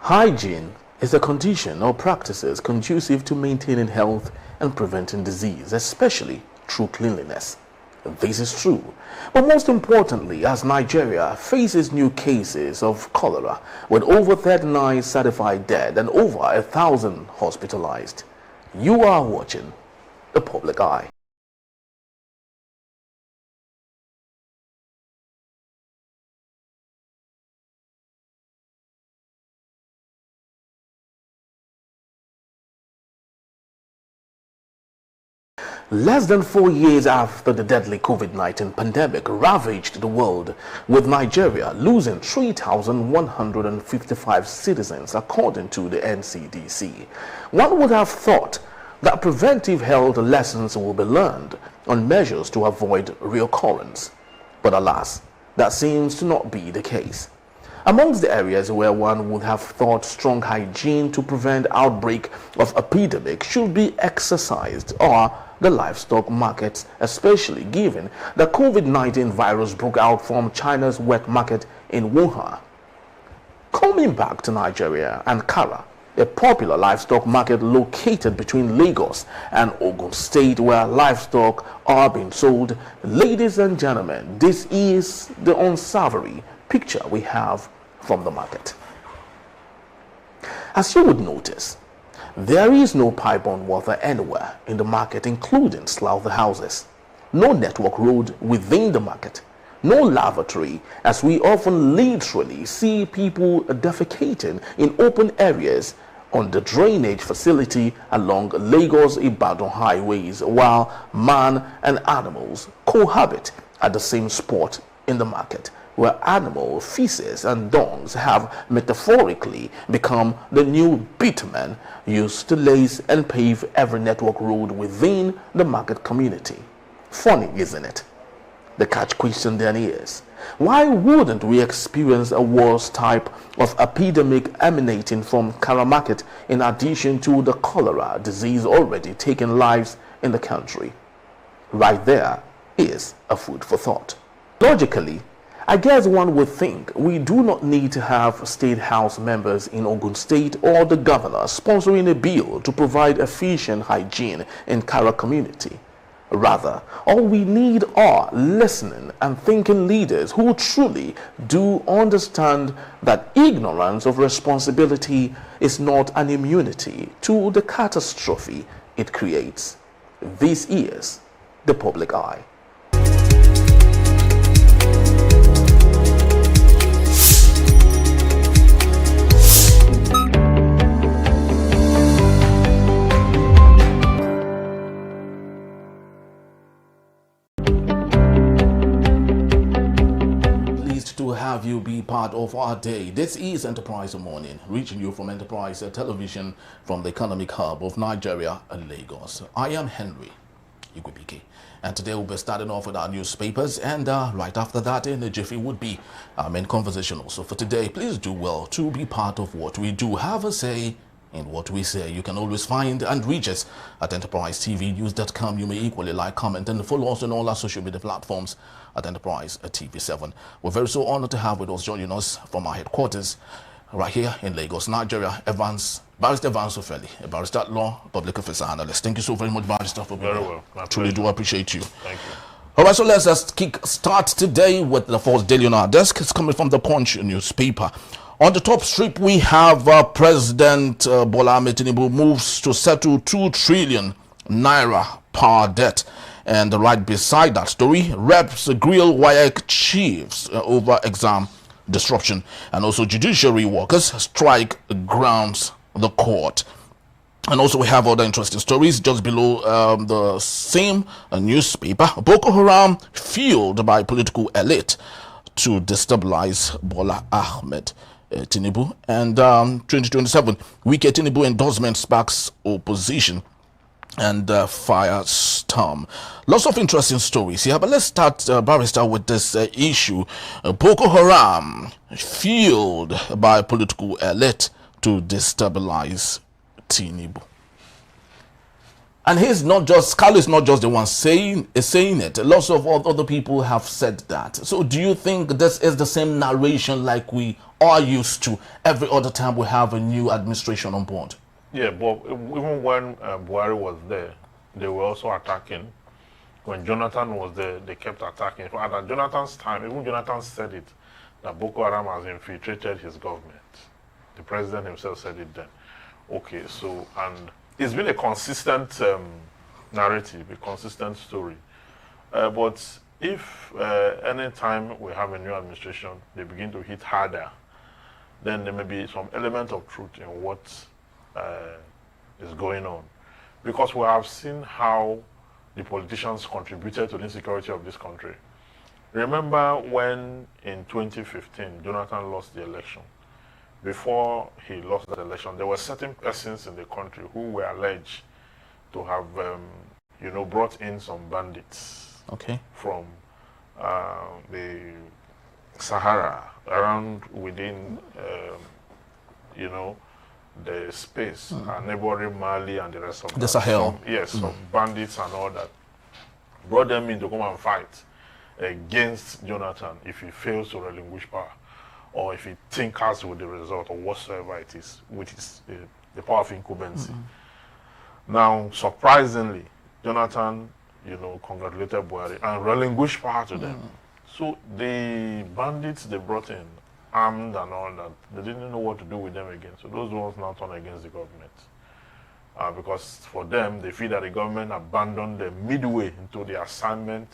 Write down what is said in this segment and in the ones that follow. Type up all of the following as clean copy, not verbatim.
Hygiene is a condition or practices conducive to maintaining health and preventing disease, especially through cleanliness. This is true, but most importantly, as Nigeria faces new cases of cholera with over 39 certified dead and over 1,000 hospitalized, you are watching the public eye. Less than 4 years after the deadly COVID-19 pandemic ravaged the world, with Nigeria losing 3,155 citizens according to the NCDC, one would have thought that preventive health lessons will be learned on measures to avoid reoccurrence. But alas, that seems to not be the case. Amongst the areas where one would have thought strong hygiene to prevent outbreak of epidemic should be exercised are the livestock markets, especially given the COVID-19 virus broke out from China's wet market in Wuhan. Coming back to Nigeria, Ankara, a popular livestock market located between Lagos and Ogun State where livestock are being sold, ladies and gentlemen, this is the unsavory picture we have from the market. As you would notice, there is no pipe-borne water anywhere in the market, including slaughterhouses. No network road within the market. No lavatory, as we often literally see people defecating in open areas on the drainage facility along Lagos-Ibadan highways, while man and animals cohabit at the same spot in the market, where animal feces and dungs have metaphorically become the new bitumen used to lace and pave every network road within the market community. Funny, isn't it? The catch question then is, why wouldn't we experience a worse type of epidemic emanating from Kara market in addition to the cholera disease already taking lives in the country? Right there is a food for thought. Logically, I guess one would think we do not need to have state house members in Ogun State or the governor sponsoring a bill to provide efficient hygiene in Kara community. Rather, all we need are listening and thinking leaders who truly do understand that ignorance of responsibility is not an immunity to the catastrophe it creates. This is the public eye. To have you be part of our day. This is Enterprise Morning, reaching you from Enterprise Television from the economic hub of Nigeria, Lagos. I am Henry Igwebike, and today we'll be starting off with our newspapers, and right after that in a jiffy would be our main conversation. Also for today, please do well to be part of what we do. Have a say in what we say. You can always find and reach us at enterprisetvnews.com. You may equally like, comment, and follow us on all our social media platforms at Enterprise TV7. We're very so honored to have with us, joining us from our headquarters right here in Lagos, Nigeria, Barrister Evans Ofeli, a barrister at law, public affairs analyst. Thank you so very much, Barrister, for being here. Very well. Truly do appreciate you. Thank you. All right, so let's just start today with the first daily on our desk. It's coming from the Punch newspaper. On the top strip, we have President Bola Ahmed Tinubu moves to settle 2 trillion naira power debt. And right beside that story, reps grill WAEC chiefs over exam disruption. And also judiciary workers strike grounds the court. And also we have other interesting stories just below the same newspaper. Boko Haram fueled by political elite to destabilize Bola Ahmed Tinubu. And 2027, Wike Tinubu endorsement sparks opposition and firestorm. Lots of interesting stories here, but let's start, Barrister, with this issue. Boko Haram fueled by political elite to destabilize Tinubu. And Kalu is not just the one saying it. Lots of other people have said that. So do you think this is the same narration like we are used to every other time we have a new administration on board? Yeah, but even when Buhari was there, they were also attacking. When Jonathan was there, they kept attacking. At Jonathan's time, even Jonathan said it, that Boko Haram has infiltrated his government. The president himself said it then. Okay, so, and it's been a consistent narrative, a consistent story. But if any time we have a new administration, they begin to hit harder, then there may be some element of truth in what is going on. Because we have seen how the politicians contributed to the insecurity of this country. Remember when in 2015, Jonathan lost the election. Before he lost that election, there were certain persons in the country who were alleged to have, brought in some bandits from the Sahara, around within, the space, neighboring Mali and the rest of the Sahel. Some bandits and all that. Brought them in to come and fight against Jonathan if he fails to relinquish power, or if he tinkers with the result, or whatsoever it is, which is the power of incumbency. Now, surprisingly, Jonathan, congratulated Buhari and relinquished power to them. So the bandits they brought in, armed and all that, they didn't know what to do with them again. So those ones now turn against the government. Because for them, they feel that the government abandoned them midway into the assignment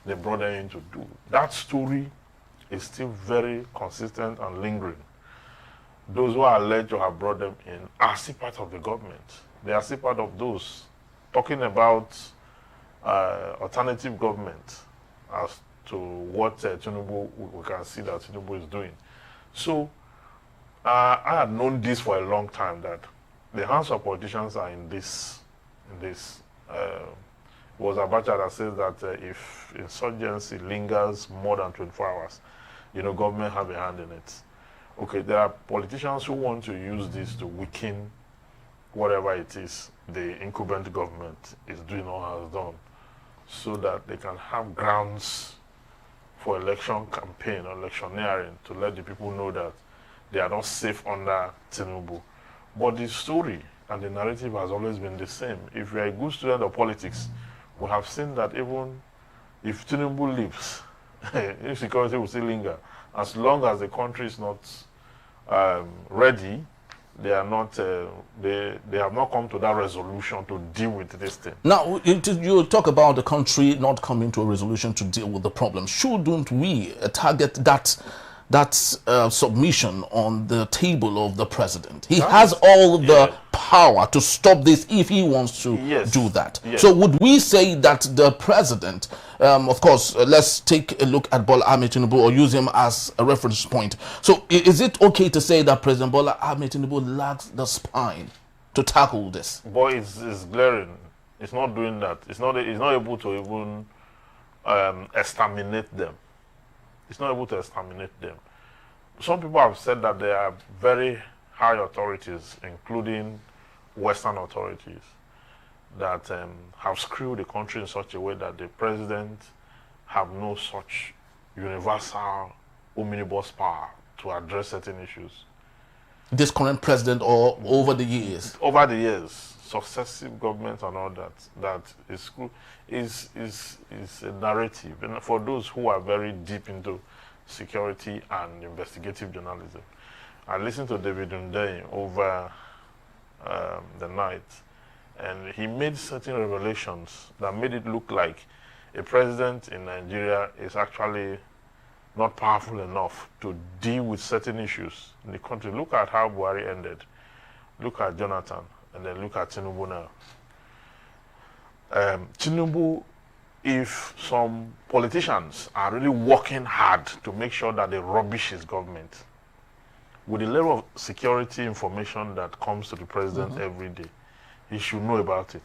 they brought them in to do. That story is still very consistent and lingering. Those who are alleged to have brought them in are still part of the government. They are still part of those. Talking about alternative government as to what Tinubu, we can see that Tinubu is doing. So I had known this for a long time, that the hands of politicians are in this. It was Abacha that says that if insurgency lingers more than 24 hours, government have a hand in it. Okay, there are politicians who want to use this to weaken whatever it is the incumbent government is doing or has done, so that they can have grounds for election campaign or electioneering to let the people know that they are not safe under Tinubu. But the story and the narrative has always been the same. If you are a good student of politics, we have seen that even if Tinubu leaves, insecurity will still linger. As long as the country is not ready, they are not. They have not come to that resolution to deal with this thing. Now, you talk about the country not coming to a resolution to deal with the problem. Shouldn't we target that submission on the table of the president? He has all the power to stop this if he wants to do that. Yes. So would we say that the president, of course, let's take a look at Bola Ahmed Tinubu or use him as a reference point. So is it okay to say that President Bola Ahmed Tinubu lacks the spine to tackle this? Boy, it's glaring. It's not doing that. It's not able to even exterminate them. It's not able to exterminate them. Some people have said that there are very high authorities, including Western authorities, that have screwed the country in such a way that the president have no such universal omnibus power to address certain issues. This current president or over the years? Over the years, successive governments and all that is a narrative. And for those who are very deep into security and investigative journalism, I listened to David Ndei over the night, and he made certain revelations that made it look like a president in Nigeria is actually not powerful enough to deal with certain issues in the country. Look at how Buhari ended. Look at Jonathan, and then look at Tinubu now. Tinubu, if some politicians are really working hard to make sure that they rubbish his government, with the level of security information that comes to the president every day, he should know about it.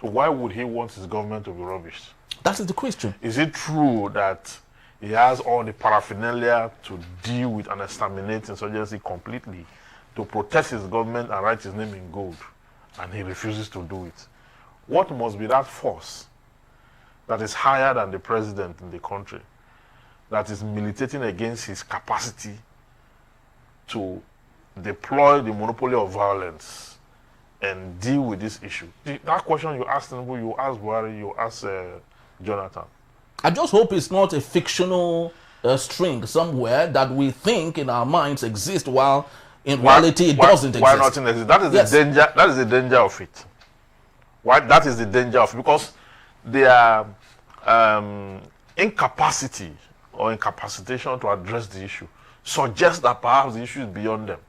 So why would he want his government to be rubbished? That is the question. Is it true that he has all the paraphernalia to deal with and exterminate insurgency completely, to protect his government and write his name in gold, and he refuses to do it? what must be that force that is higher than the president in the country, that is militating against his capacity to deploy the monopoly of violence and deal with this issue? That question you asked Tinubu, you asked Buhari, you asked Jonathan. I just hope it's not a fictional string somewhere that we think in our minds exists, while in reality it doesn't exist. Why not exist? That is the danger. That is the danger of it. Why? That is the danger of it, because their incapacity or incapacitation to address the issue suggests that perhaps the issue is beyond them.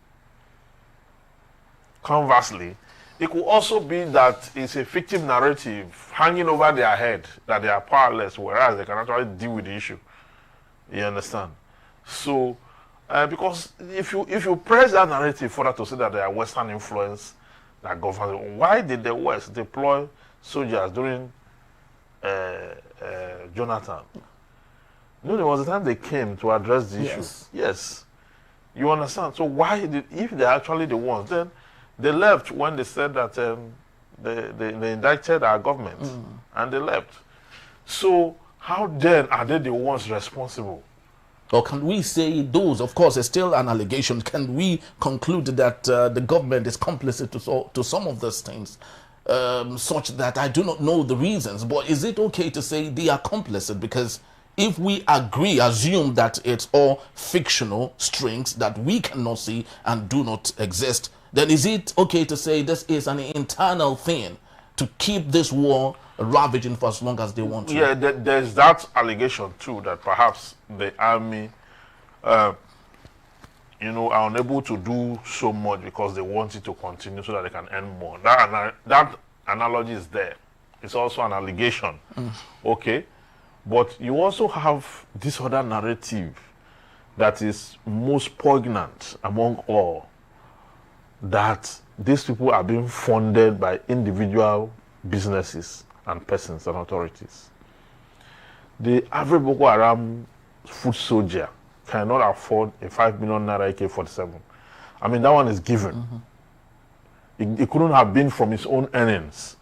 Conversely, it could also be that it's a fictive narrative hanging over their head that they are powerless, whereas they can actually deal with the issue. You understand? So, because if you press that narrative further to say that they are Western influence that governs, why did the West deploy soldiers during Jonathan? No, there was a time they came to address the issue. Yes. You understand? So why if they're actually the ones, then they left when they said that they indicted our government, and they left. So how then are they the ones responsible? Or can we say those, of course, it's still an allegation, can we conclude that the government is complicit to some of those things, such that I do not know the reasons, but is it okay to say they are complicit? Because if we assume that it's all fictional strings that we cannot see and do not exist, then is it okay to say this is an internal thing to keep this war ravaging for as long as they want to? Yeah, there's that allegation too, that perhaps the army, are unable to do so much because they want it to continue so that they can earn more. That analogy is there. It's also an allegation. Okay? But you also have this other narrative that is most poignant among all, that these people are being funded by individual businesses and persons and authorities. The average Boko Haram foot soldier cannot afford a 5 million naira AK-47. I mean, that one is given. It couldn't have been from his own earnings.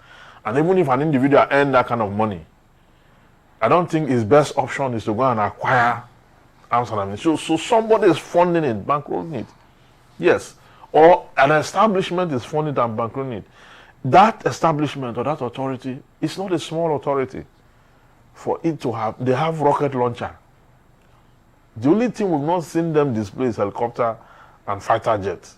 And even if an individual earned that kind of money, I don't think his best option is to go and acquire arms and ammunition. So somebody is funding it, bankrolling it. Yes. Or an establishment is funded and bankrolling it. That establishment or that authority is not a small authority. For it to have, they have rocket launcher. The only thing we've not seen them display is helicopter and fighter jets.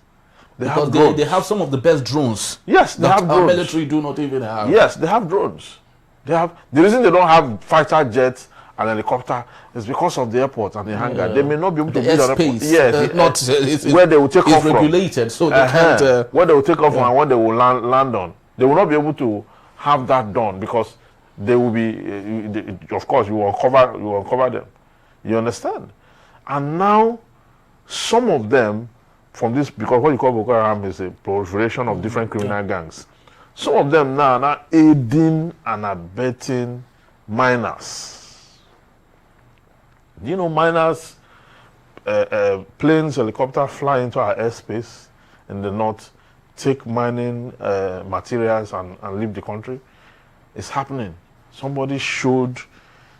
They have some of the best drones. Yes, they have drones. Our military do not even have. Yes, they have drones. The reason they don't have fighter jets and helicopter is because of the airport and the hangar. They may not be able to build an airport. Yes, where they will take off from. It's regulated, so they can't. Where they will take off from and where they will land on. They will not be able to have that done because they will be. Of course, you will uncover them. You understand? And now, some of them from this, because what you call Boko Haram is a proliferation of different criminal gangs. Some of them now are not aiding and abetting miners. Do you know miners, planes, helicopters fly into our airspace in the north, take mining materials and leave the country? It's happening. Somebody showed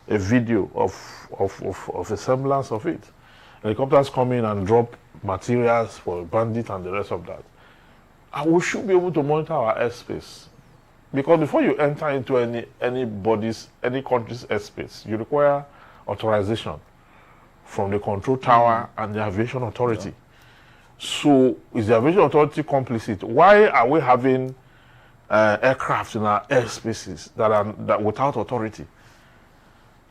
a video of a semblance of it. Helicopters come in and drop materials for bandits and the rest of that. And we should be able to monitor our airspace. Because before you enter into any country's airspace, you require authorization from the control tower and the aviation authority. So is the aviation authority complicit? Why are we having aircraft in our airspaces that without authority?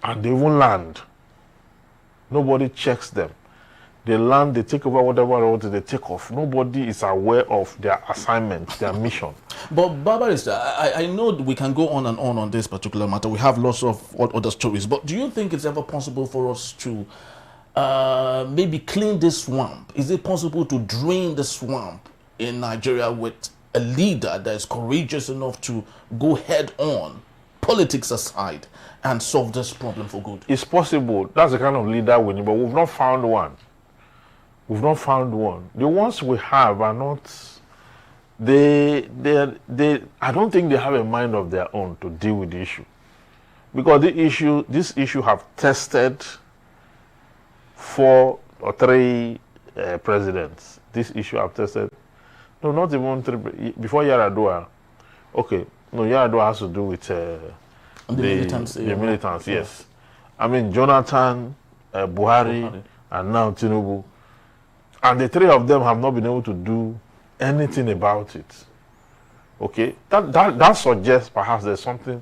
And they even land. Nobody checks them. They land, they take over whatever they take off. Nobody is aware of their assignment, their mission. But Barbarista, I know we can go on and on this particular matter. We have lots of other stories. But do you think it's ever possible for us to maybe clean this swamp? Is it possible to drain the swamp in Nigeria with a leader that is courageous enough to go head on, politics aside, and solve this problem for good? It's possible. That's the kind of leader we need, but we've not found one. We've not found one. The ones we have are not I don't think they have a mind of their own to deal with the issue, because this issue have tested 4 or 3 presidents. This issue have tested, no, not even 3 before Yaradua. Okay, no, Yaradua has to do with the militants. The militants, yes. I mean, Jonathan, Buhari, and now Tinubu, and the 3 of them have not been able to do anything about it. Okay, that suggests perhaps there's something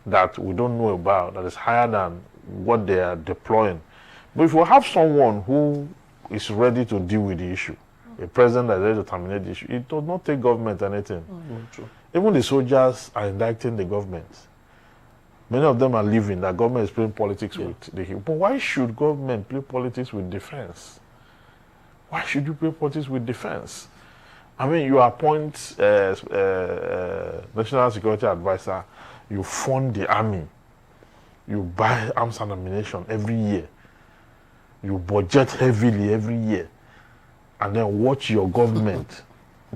that we don't know about that is higher than what they are deploying. But if we have someone who is ready to deal with the issue, a president that is ready to terminate the issue, it does not take government anything. True. Even the soldiers are indicting the government. Many of them are leaving, that government is playing politics with the. But why should government play politics with defense? Why should you play politics with defense? I mean, you appoint national security advisor, you fund the army, you buy arms and ammunition every year, you budget heavily every year, and then watch your government.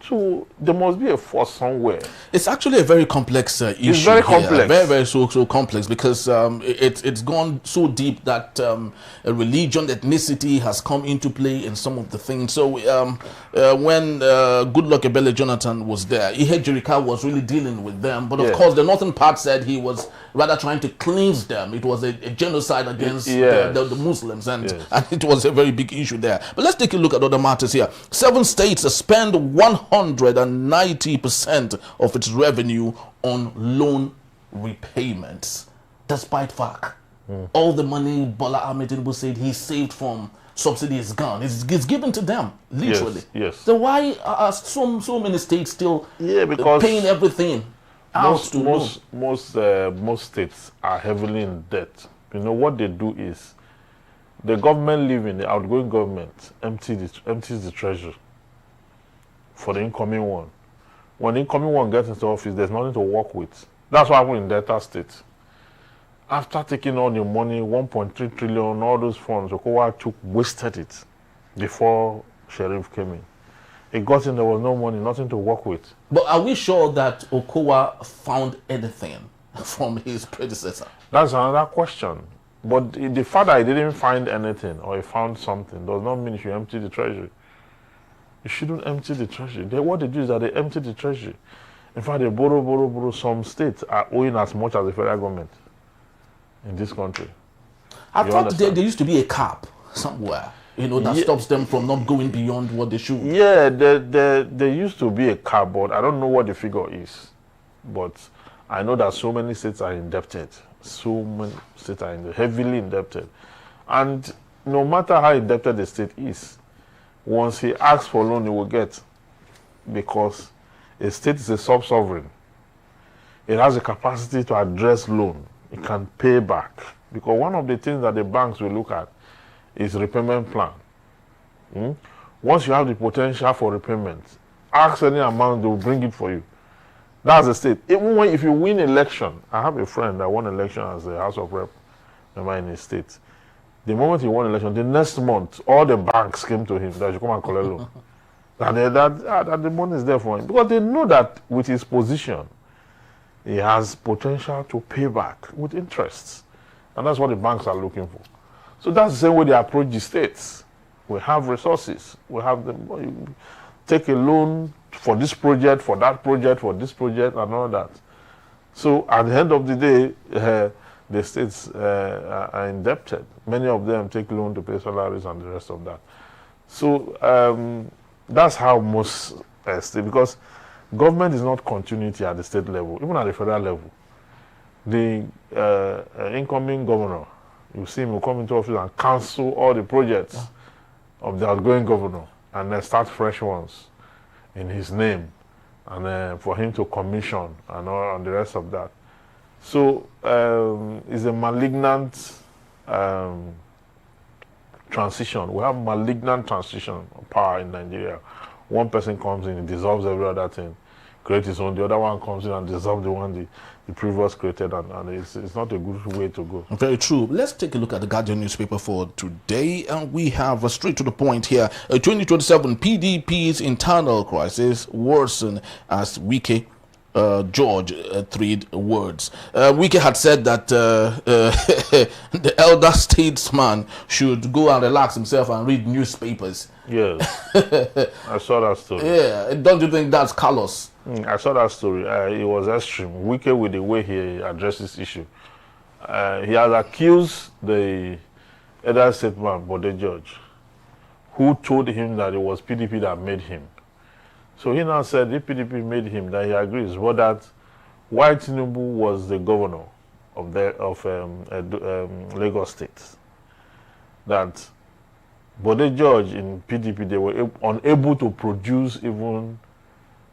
So there must be a force somewhere. It's actually a very complex issue. It's very complex. Very so complex, because it's gone so deep that a religion, ethnicity has come into play in some of the things. So when Goodluck Ebele Jonathan was there, Ihe Jirika was really dealing with them. But of course, the Northern part said he was rather trying to cleanse them. It was a genocide against the Muslims, and it was a very big issue there. But let's take a look at other matters here. 7 states spend 190% of its revenue on loan repayments, despite fact all the money Bola Ahmed Tinubu said he saved from subsidy is gone. It's given to them, literally. Yes. So why are so many states still because paying everything? Most states are heavily in debt. You know what they do is the government leaving, the outgoing government empties the treasury for the incoming one. When the incoming one gets into office, there's nothing to work with. That's what happened in Delta State. After taking all the money, 1.3 trillion, all those funds, Okowa wasted it before Sheriff came in. He got in, there was no money, nothing to work with. But are we sure that Okowa found anything from his predecessor? That's another question. But the fact that he didn't find anything or he found something does not mean you should empty the treasury. You shouldn't empty the treasury. What they do is that they empty the treasury. In fact, they borrow. Some states are owing as much as the federal government in this country. I thought there used to be a cap somewhere, that stops them from not going beyond what they should. Yeah, there used to be a cap, but I don't know what the figure is. But I know that so many states are indebted. So many states are heavily indebted. And no matter how indebted the state is, once he asks for loan, he will get. Because a state is a sub-sovereign. It has a capacity to address loan. It can pay back. Because one of the things that the banks will look at is repayment plan. Once you have the potential for repayment, ask any amount, they will bring it for you. That's the state. Even if you win election, I have a friend that won election as a House of Rep member in his state. The moment he won election, the next month, all the banks came to him that you come and collect loan. that the money is there for him. Because they know that with his position, he has potential to pay back with interest. And that's what the banks are looking for. So that's the same way they approach the states. We have resources. We have them. Take a loan for this project, for that project, for this project, and all that. So at the end of the day, the states are indebted. Many of them take loan to pay salaries and the rest of that. So that's how most states, because government is not continuity at the state level, even at the federal level. The incoming governor, you see him will come into office and cancel all the projects of the outgoing governor and then start fresh ones in his name, and for him to commission and all and the rest of that. So it's a malignant transition. We have malignant transition of power in Nigeria. One person comes in, he dissolves every other thing. create his own. The other one comes in and dissolve the one the previous created, and it's not a good way to go. Very true. Let's take a look at the Guardian newspaper for today, and we have straight to the point here. 2027 PDP's internal crisis worsen as Wike George three words. Wike had said that the elder statesman should go and relax himself and read newspapers. Yes, I saw that story. Yeah, don't you think that's callous? I saw that story. It was extreme. Wike, with the way he addressed this issue, he has accused the elder statesman, Bode George, who told him that it was PDP that made him. So he now said if PDP made him, that he agrees. But that while Tinubu was the governor of Lagos State, that Bode George in PDP, they were unable to produce even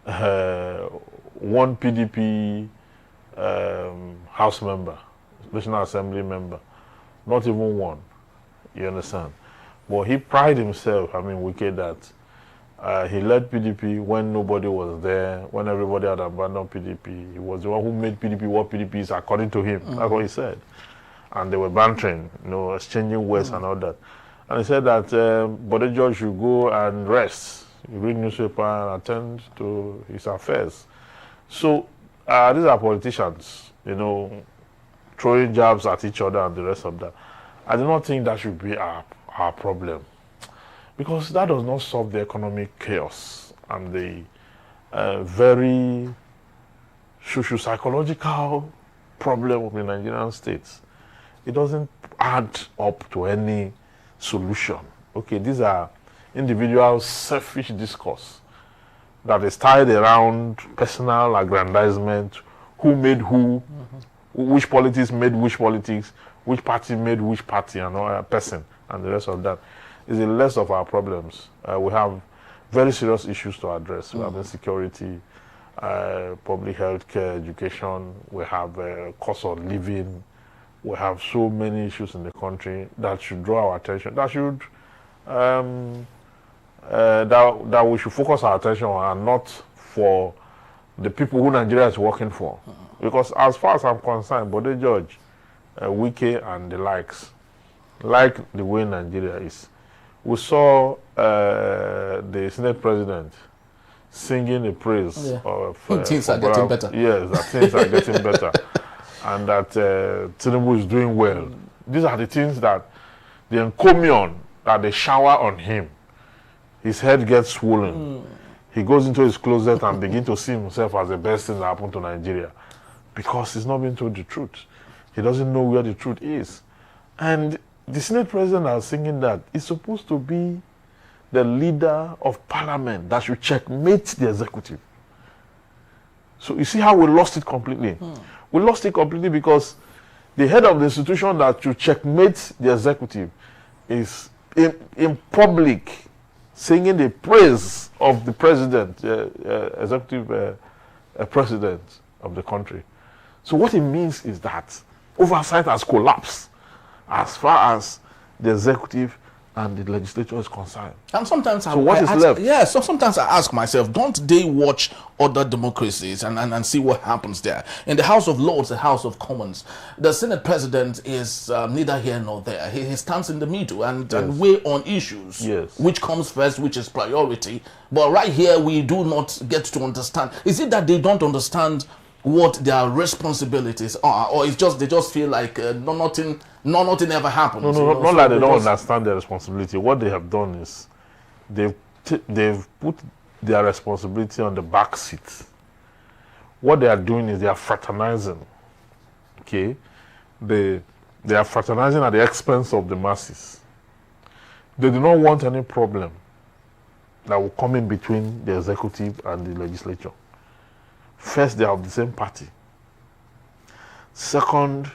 one PDP House member, National Assembly member, not even one. You understand? But he prided himself, Wike, that he led PDP when nobody was there, when everybody had abandoned PDP. He was the one who made PDP what PDP is, according to him. That's what he said. And they were bantering, exchanging words and all that. And he said that Bode George should go and rest, read newspaper and attend to his affairs. So these are politicians, throwing jabs at each other and the rest of that. I do not think that should be our problem, because that does not solve the economic chaos and the very socio-psychological problem of the Nigerian states. It doesn't add up to any solution. Okay, these are individual selfish discourse that is tied around personal aggrandizement, who made who, which politics made which politics, which party made which party and all person, and the rest of that is the less of our problems. We have very serious issues to address. We have insecurity, public health care, education. We have cost of living. We have so many issues in the country that should draw our attention. That should that we should focus our attention on, and not for the people who Nigeria is working for. Because as far as I'm concerned, Bode George, Wike and the likes, like the way Nigeria is. We saw the Senate President singing the praise of things are getting better. Yes, that things are getting better, and that Tinubu is doing well. These are the things that the encomium that they shower on him. His head gets swollen. He goes into his closet and begins to see himself as the best thing that happened to Nigeria, because he's not being told the truth. He doesn't know where the truth is. And the Senate President is singing that is supposed to be the leader of parliament that should checkmate the executive. So you see how we lost it completely. We lost it completely because the head of the institution that should checkmate the executive is in public singing the praise of the president, executive president of the country. So what it means is that oversight has collapsed as far as the executive and the legislature is concerned. And sometimes left? Yeah, so sometimes I ask myself, don't they watch other democracies and see what happens there? In the House of Lords, the House of Commons, the Senate President is neither here nor there. He stands in the middle and weigh on issues. Yes. Which comes first, which is priority. But right here, we do not get to understand. Is it that they don't understand what their responsibilities are, or it's just they just feel like nothing ever happens? No, not like they don't understand their responsibility. What they have done is they've put their responsibility on the back seat. What they are doing is they are fraternizing. Okay, they are fraternizing at the expense of the masses. They do not want any problem that will come in between the executive and the legislature. First, they are of the same party. Second,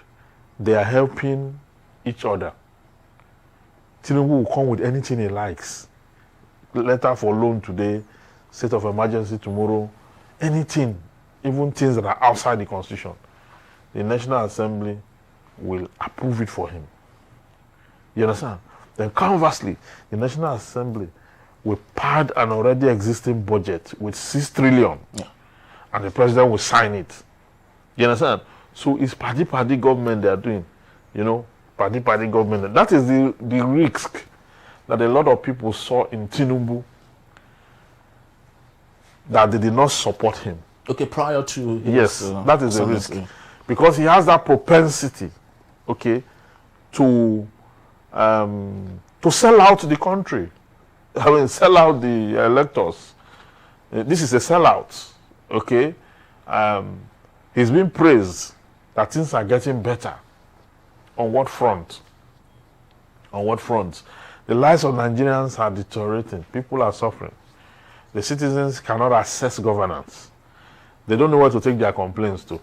they are helping each other. Tinubu will come with anything he likes. Letter for loan today, state of emergency tomorrow, anything, even things that are outside the constitution. The National Assembly will approve it for him. You understand? Then conversely, the National Assembly will pad an already existing budget with 6 trillion. Yeah. and the president will sign it. You understand? So it's party government they are doing, you know, party government. That is the risk that a lot of people saw in Tinubu, that they did not support him. Okay, prior to his, yes, that is the risk, because he has that propensity, okay, to sell out the country. I mean, sell out the electors. This is a sellout, okay. He's been praised that things are getting better. On what front? On what front? The lives of Nigerians are deteriorating. People are suffering. The citizens cannot access governance. They don't know where to take their complaints to.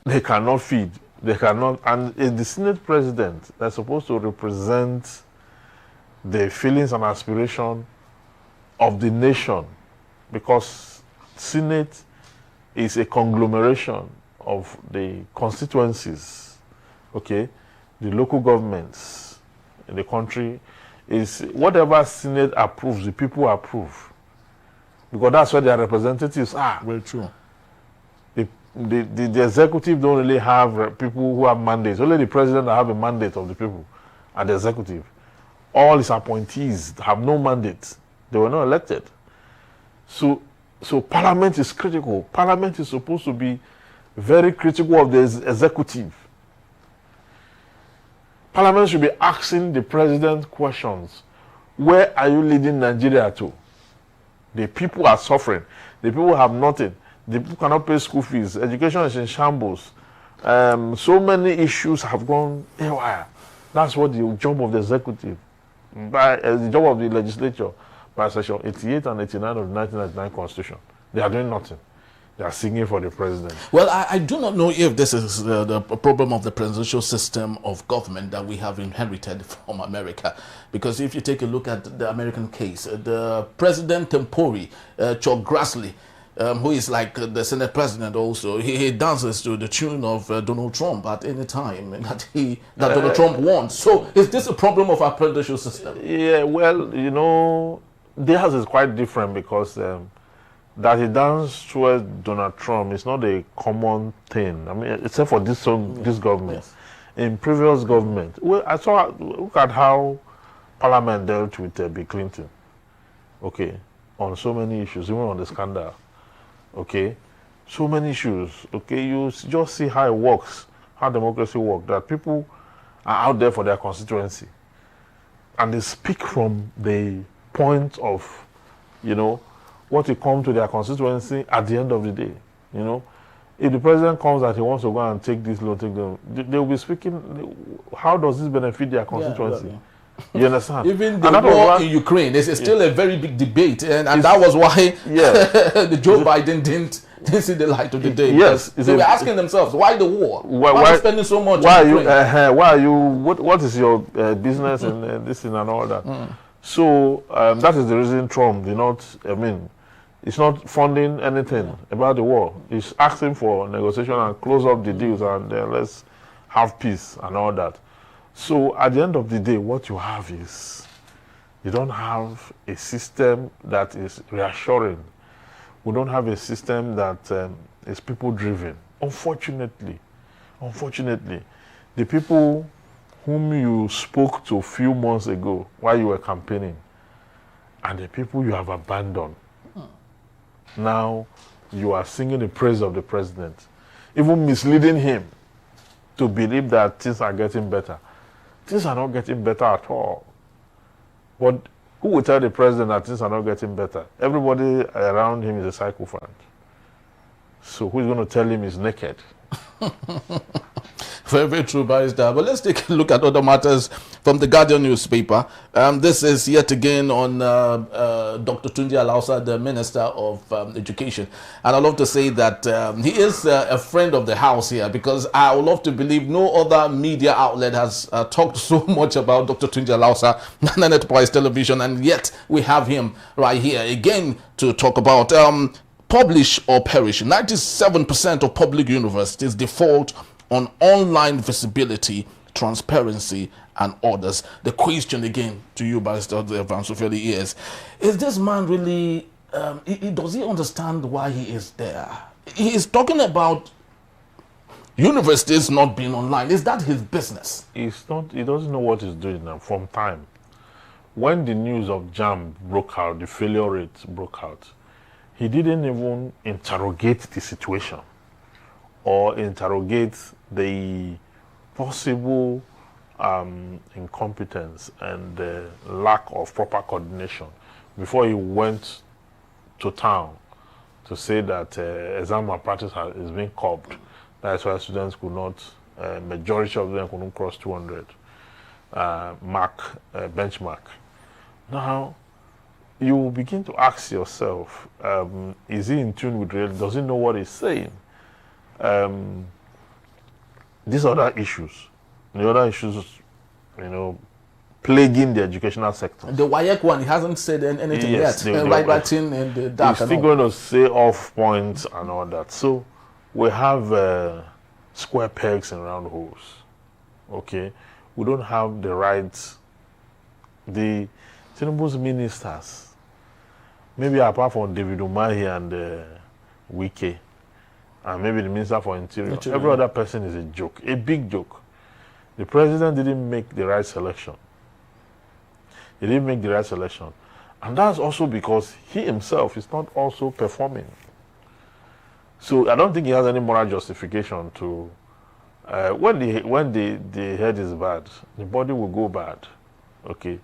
They cannot feed. They cannot. And the Senate president, they're supposed to represent the feelings and aspiration of the nation, because Senate is a conglomeration of the constituencies, okay? The local governments in the country is whatever Senate approves, the people approve. Because that's where their representatives are. Very true. The executive don't really have people who have mandates. Only the president that have a mandate of the people and the executive. All his appointees have no mandate. They were not elected. So Parliament is critical. Parliament is supposed to be very critical of the executive. Parliament should be asking the president questions. Where are you leading Nigeria to? The people are suffering. The people have nothing. The people cannot pay school fees. Education is in shambles. So many issues have gone haywire. That's what the job of the executive, the job of the legislature, by section 88 and 89 of the 1999 Constitution. They are doing nothing. They are singing for the president. Well, I do not know if this is the problem of the presidential system of government that we have inherited from America. Because if you take a look at the American case, the president tempore, Chuck Grassley, who is like the Senate president also, he dances to the tune of Donald Trump at any time that Donald Trump wants. So is this a problem of our presidential system? Yeah, well, you know, theirs is quite different, because that he danced towards Donald Trump is not a common thing. I mean, except for this government. Yes. In previous government, well, look at how Parliament dealt with Bill Clinton, okay, on so many issues, even on the scandal, okay, so many issues, okay. You just see how it works, how democracy works, that people are out there for their constituency, and they speak from the point of, you know, what will come to their constituency at the end of the day. You know, if the president comes that he wants to go and take this law, they will be speaking, how does this benefit their constituency? Yeah. You understand? Even the war in Ukraine is still a very big debate, and that was why the Joe Biden didn't see the light of the day. Yes, they were asking themselves, why the war? Why are we spending so much? Why are you? What is your business and this and all that? So that is the reason Trump did not. I mean, it's not funding anything about the war. It's asking for negotiation and close up the deals, and let's have peace and all that. So at the end of the day, what you have is, you don't have a system that is reassuring. We don't have a system that is people-driven. Unfortunately, the people whom you spoke to a few months ago while you were campaigning, and the people you have abandoned, now you are singing the praise of the president, even misleading him to believe that things are getting better. Things are not getting better at all. But who will tell the president that things are not getting better? Everybody around him is a sycophant. So who's going to tell him he's naked? Very, very true, Barrister. But let's take a look at other matters from the Guardian newspaper. This is yet again on Dr. Tunji Alausa, the Minister of Education. And I'd love to say that he is a friend of the house here, because I would love to believe no other media outlet has talked so much about Dr. Tunji Alausa than Enterprise Television. And yet we have him right here again to talk about publish or perish. 97% of public universities default on online visibility, transparency, and orders. The question again to you, Barrister Evans Ofeli, is this man really does he understand why he is there? He is talking about universities not being online. Is that his business? It's not. He doesn't know what he's doing now. From time when the news of JAMB broke out, the failure rate broke out, he didn't even interrogate the situation or interrogate the possible incompetence and the lack of proper coordination before he went to town to say that exam malpractice is being curbed. That's why students could not, majority of them couldn't cross 200 benchmark. Now, you will begin to ask yourself, is he in tune with reality? Does he know what he's saying? These other issues, plaguing the educational sector. The WAEC one, he hasn't said anything yet. Writing in the dark. He's still going to say off points and all that. So we have square pegs and round holes. Okay, we don't have the right. The Tinubu's ministers, maybe apart from David Umahi and Wike, and maybe the Minister for Interior, every other person is a joke, a big joke. The president didn't make the right selection. He didn't make the right selection. And that's also because he himself is not also performing. So I don't think he has any moral justification to, when the head is bad, the body will go bad. Okay.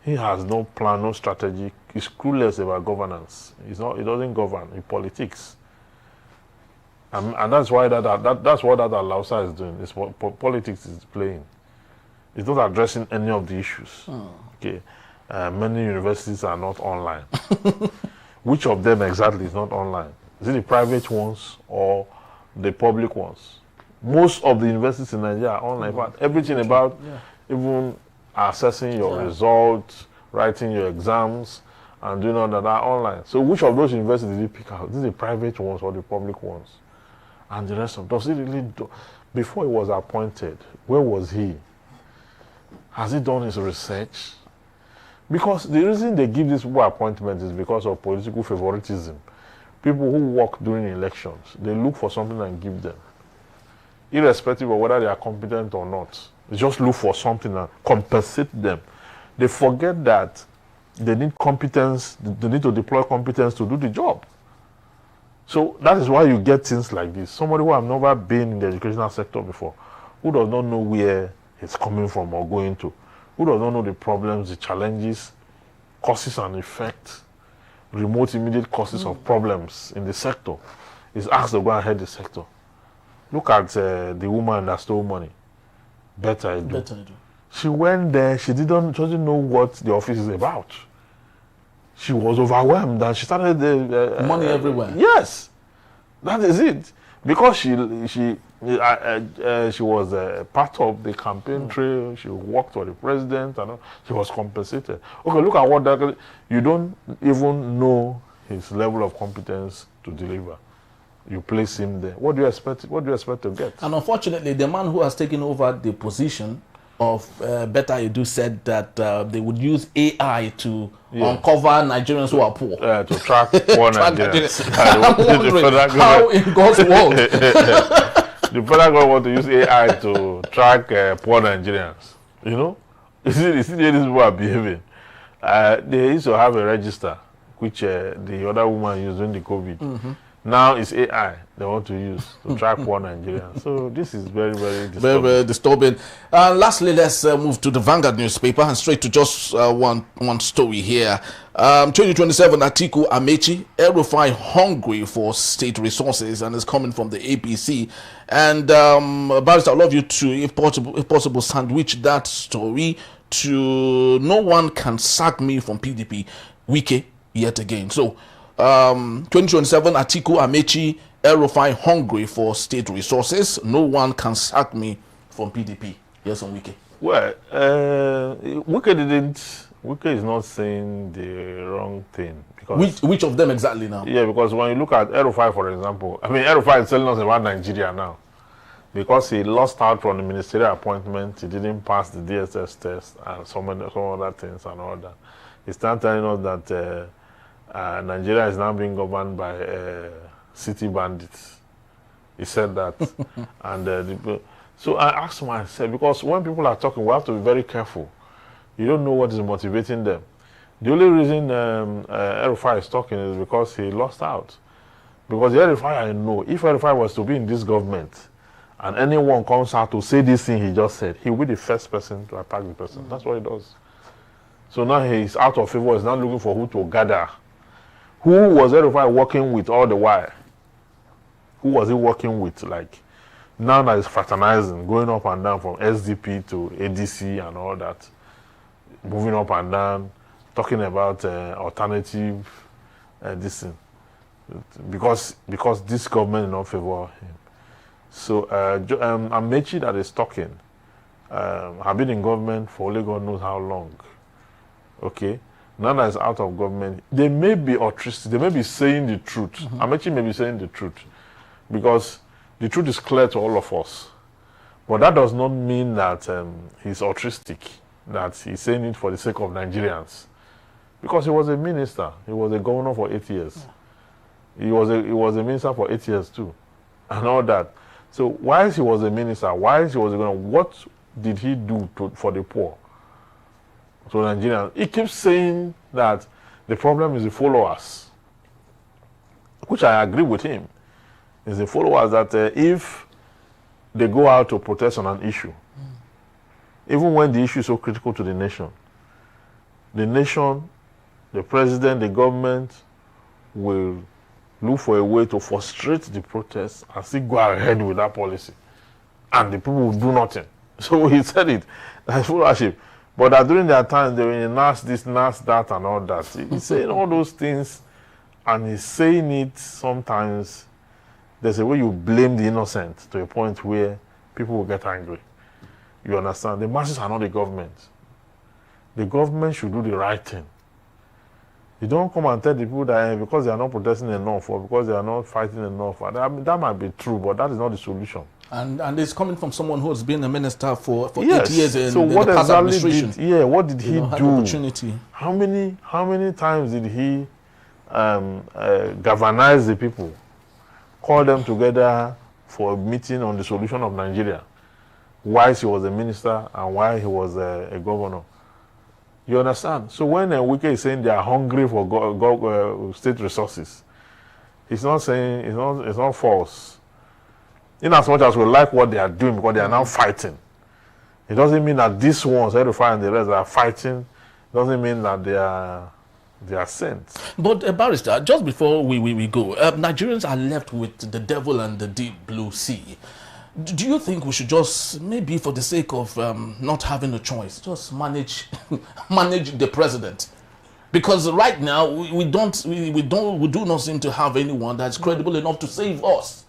He has no plan, no strategy. He's clueless about governance. He doesn't govern. He politics. And that's why that's what that Alausa is doing. It's what politics is playing. It's not addressing any of the issues. Okay, many universities are not online. Which of them exactly is not online? Is it the private ones or the public ones? Most of the universities in Nigeria are online. But everything about even assessing your results, writing your exams, and doing all that are online. So which of those universities did you pick out? Is it the private ones or the public ones? And the rest of, does he really do? Before he was appointed, where was he? Has he done his research? Because the reason they give these people appointments is because of political favoritism. People who work during elections, they look for something and give them. Irrespective of whether they are competent or not. They just look for something and compensate them. They forget that they need competence, they need to deploy competence to do the job. So that is why you get things like this. Somebody who has never been in the educational sector before, who does not know where it's coming from or going to, who does not know the problems, the challenges, causes and effects, remote immediate causes of problems in the sector, is asked to go and head the sector. Look at the woman that stole money. Better Edu. She went there, she doesn't know what the office is about. She was overwhelmed and she started money everywhere. Yes, that is it. Because she was part of the campaign trail. She worked for the president and she was compensated. Okay, look at what that. You don't even know his level of competence to deliver. You place him there. What do you expect? What do you expect to get? And unfortunately, the man who has taken over the position of Better Edu said that they would use AI to uncover Nigerians who are poor. To track poor Nigerians. How in God's world? The federal government want to use AI to track poor Nigerians. You know? You see the way these people are behaving. They used to have a register, which the other woman used during the COVID. Now it's AI they want to use to track poor Nigerians. So this is very, very disturbing. Very, very disturbing. Lastly, let's move to the Vanguard newspaper and straight to just one story here. 2027, Atiku Amechi, El-Rufai hungry for state resources and is coming from the APC. And Barrister, I'd love you to, if possible, sandwich that story to no one can sack me from PDP. Wike yet again. So 2027, Atiku Amechi, El-Rufai hungry for state resources. No one can sack me from PDP. Yes, on Wike. Well, Wike is not saying the wrong thing. Because which of them exactly now? Yeah, because when you look at El-Rufai, for example, I mean, El-Rufai is telling us about Nigeria now. Because he lost out from the ministerial appointment, he didn't pass the DSS test and some other things and all that. He's now telling us that Nigeria is now being governed by city bandits. He said that. And so I asked myself, because when people are talking, we have to be very careful. You don't know what is motivating them. The only reason El-Rufai is talking is because he lost out. Because the El-Rufai I know, if El-Rufai was to be in this government, and anyone comes out to say this thing he just said, he will be the first person to attack the person. That's what he does. So now he's out of favor. He's now looking for who to gather. Who was El-Rufai working with all the while? Who was he working with? Like, now that he's fraternizing, going up and down from SDP to ADC and all that, moving up and down, talking about alternative this thing. Because this government is not favor him. So Amechi that is talking, have been in government for only God knows how long. Okay, now that is out of government, they may be altruistic, they may be saying the truth. Amechi may be saying the truth, because the truth is clear to all of us. But that does not mean that he's altruistic, that he's saying it for the sake of Nigerians. Because he was a minister, he was a governor for 8 years. He was a minister for 8 years too, and all that. So while he was a minister, while he was a governor, what did he do for the poor? So Nigerians, he keeps saying that the problem is the followers, which I agree with him. It's the followers that if they go out to protest on an issue, even when the issue is so critical to the nation, the president, the government will look for a way to frustrate the protests and still go ahead with that policy. And the people will do nothing. So he said it, that's followership. But that during their time, they will nurse this, nurse that, and all that. He's saying all those things, and he's saying it sometimes. There's a way you blame the innocent to a point where people will get angry. You understand? The masses are not the government. The government should do the right thing. You don't come and tell the people that because they are not protesting enough or because they are not fighting enough. I mean, that might be true, but that is not the solution. And it's coming from someone who has been a minister for yes. 8 years in, so in what the past exactly administration. What did he do? Opportunity. How many times did he galvanize the people, call them together for a meeting on the solution of Nigeria, while he was a minister and while he was a governor? You understand? So when Wike is saying they are hungry for state resources, he's not saying, it's not false. In as much as we like what they are doing because they are now fighting. It doesn't mean that these ones, El-Rufai and the rest, are fighting. It doesn't mean that they are saints. But Barrister, just before we go, Nigerians are left with the devil and the deep blue sea. Do you think we should just, maybe for the sake of not having a choice, just manage the president? Because right now we do not seem to have anyone that's credible enough to save us.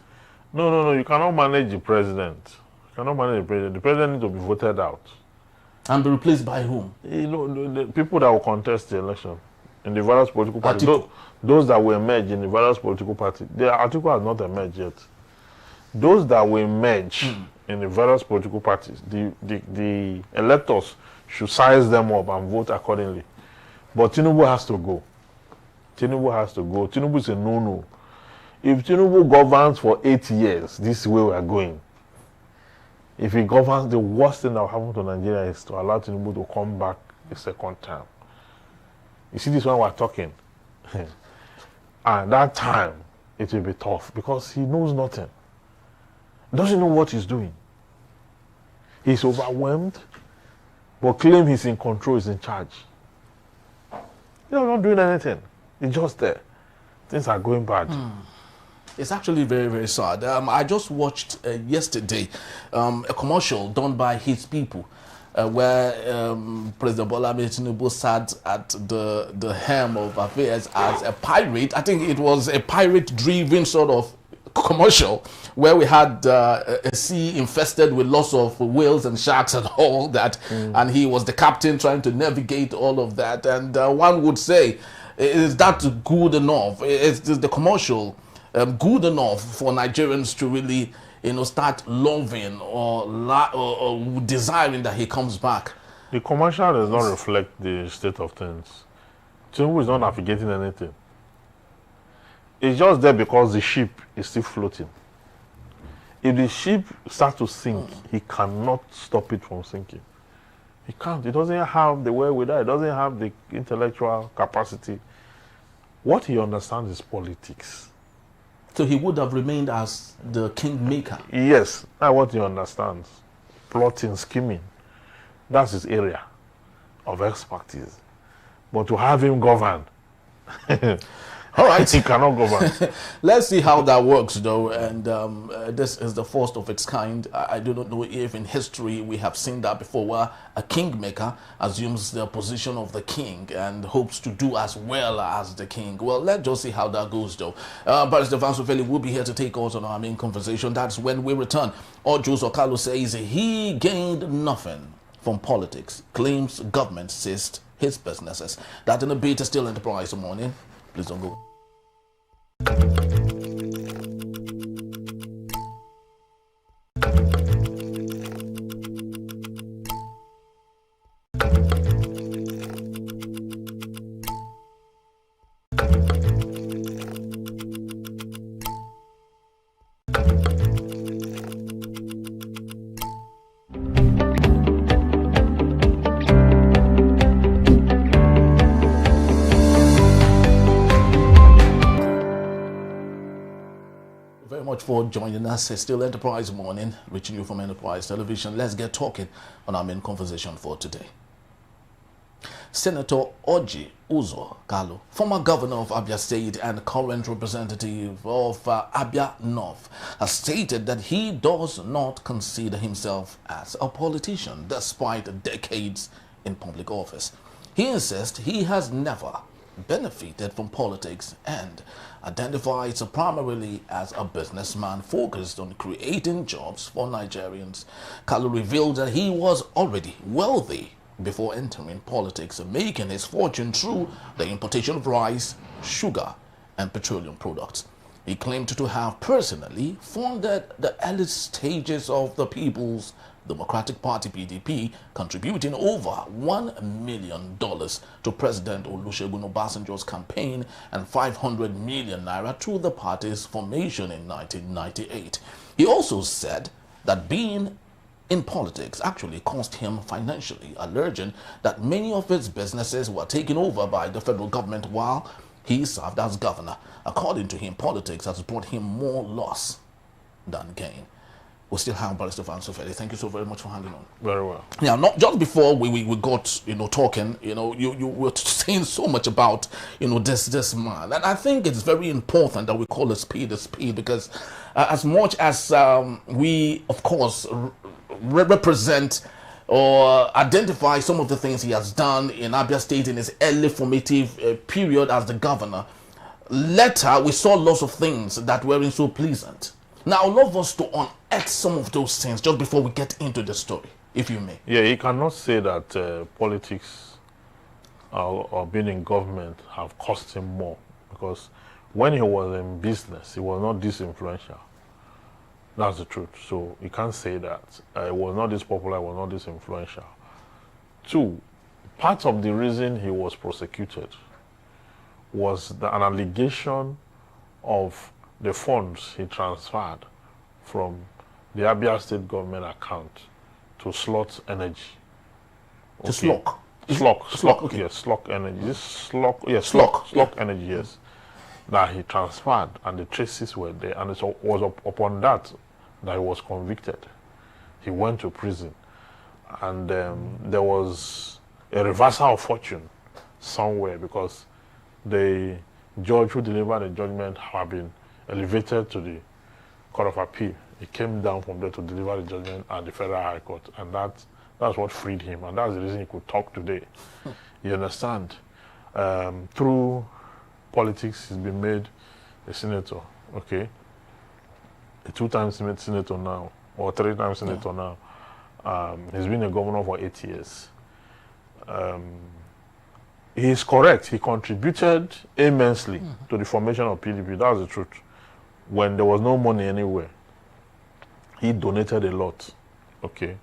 No. You cannot manage the president. You cannot manage the president. The president needs to be voted out. And be replaced by whom? You know, the people that will contest the election in the various political parties. Those that will emerge in the various political parties. The article has not emerged yet. Those that will emerge in the various political parties, the electors should size them up and vote accordingly. But Tinubu has to go. Tinubu is a no-no. If Tinubu governs for 8 years, this is where we are going. If he governs, the worst thing that will happen to Nigeria is to allow Tinubu to come back a second time. You see this one we're talking. And that time, it will be tough because he knows nothing. Doesn't know what he's doing. He's overwhelmed, but claim he's in control, he's in charge. He's not doing anything. He's just there. Things are going bad. It's actually very, very sad. I just watched yesterday a commercial done by his people where President Bola Tinubu sat at the helm of affairs as a pirate. I think it was a pirate-driven sort of commercial where we had a sea infested with lots of whales and sharks and all that, and he was the captain trying to navigate all of that. And one would say, is that good enough? Is the commercial good enough for Nigerians to really, start loving or desiring that he comes back? The commercial does not reflect the state of things. Tinubu is not navigating anything. It's just there because the ship is still floating. If the ship starts to sink, he cannot stop it from sinking. He can't. He doesn't have the wherewithal. He doesn't have the intellectual capacity. What he understands is politics. So he would have remained as the kingmaker. Yes, that's what he understands. Plotting, scheming. That's his area of expertise. But to have him govern, all right, he cannot govern. Let's see how that works, though. And this is the first of its kind. I do not know if in history we have seen that before, where a kingmaker assumes the position of the king and hopes to do as well as the king. Well, let's just see how that goes, though. Barrister Vansufeli will be here to take us on our main conversation. That's when we return. Orji Kalu says he gained nothing from politics, claims government seized his businesses. That in a bit is still Enterprise Morning. Please don't go. For joining us. It's still Enterprise Morning, reaching you from Enterprise Television. Let's get talking on our main conversation for today. Senator Orji Kalu, former governor of Abia State and current representative of Abia North, has stated that he does not consider himself as a politician despite decades in public office. He insists he has never benefited from politics and identifies primarily as a businessman focused on creating jobs for Nigerians. Kalu revealed that he was already wealthy before entering politics, making his fortune through the importation of rice, sugar, and petroleum products. He claimed to have personally funded the early stages of the People's Democratic Party (PDP), contributing over $1 million to President Olusegun Obasanjo's campaign and 500 million naira to the party's formation in 1998. He also said that being in politics actually cost him financially, alleging that many of his businesses were taken over by the federal government while he served as governor. According to him, politics has brought him more loss than gain. We still have Barrister Vansufeli. Thank you so very much for handing on. Very well. Now, not just before we got talking, you were saying so much about this man, and I think it's very important that we call a speed because as much as we of course represent or identify some of the things he has done in Abia State in his early formative period as the governor, later we saw lots of things that weren't so pleasant. Now, I'd love us to unearth some of those things just before we get into the story, if you may. Yeah, you cannot say that politics or being in government have cost him more, because when he was in business, he was not this influential. That's the truth. So you can't say that. He was not this popular, he was not this influential. Two, part of the reason he was prosecuted was an allegation of the funds he transferred from the Abia State government account to Slot Energy. To Slok? Slok, okay. Yes, Slok Energy. This Slok, yes, Slok, Slok Energy, yes. That he transferred, and the traces were there, and it was upon that he was convicted. He went to prison, and there was a reversal of fortune somewhere, because the judge who delivered the judgment had been elevated to the Court of Appeal. He came down from there to deliver the judgment at the Federal High Court, and that's what freed him, and that's the reason he could talk today. You understand? Through politics, he's been made a senator, okay? A 2-time senator now, or 3-time senator now. He's been a governor for 8 years. He's correct. He contributed immensely to the formation of PDP. That's the truth. When there was no money anywhere, he donated a lot, okay?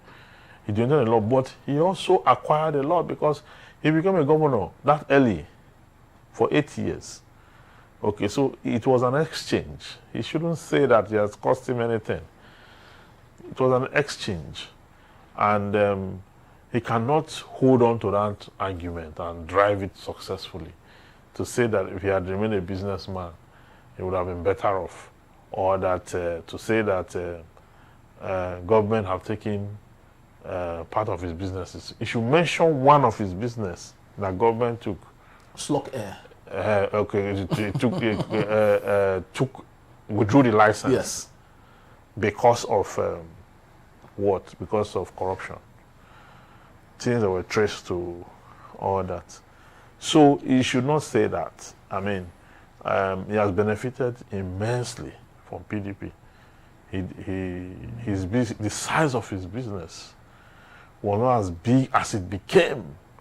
He donated a lot, but he also acquired a lot because he became a governor that early for 8 years. Okay, so it was an exchange. He shouldn't say that it has cost him anything. It was an exchange. And he cannot hold on to that argument and drive it successfully to say that if he had remained a businessman, he would have been better off. Or that to say that government have taken part of his businesses. He should mention one of his business that government took. Slok Air. Okay, withdrew the license. Yes. Because of what? Because of corruption. Things that were traced to all that. So he should not say that. I mean, he has benefited immensely from PDP. The size of his business was not as big as it became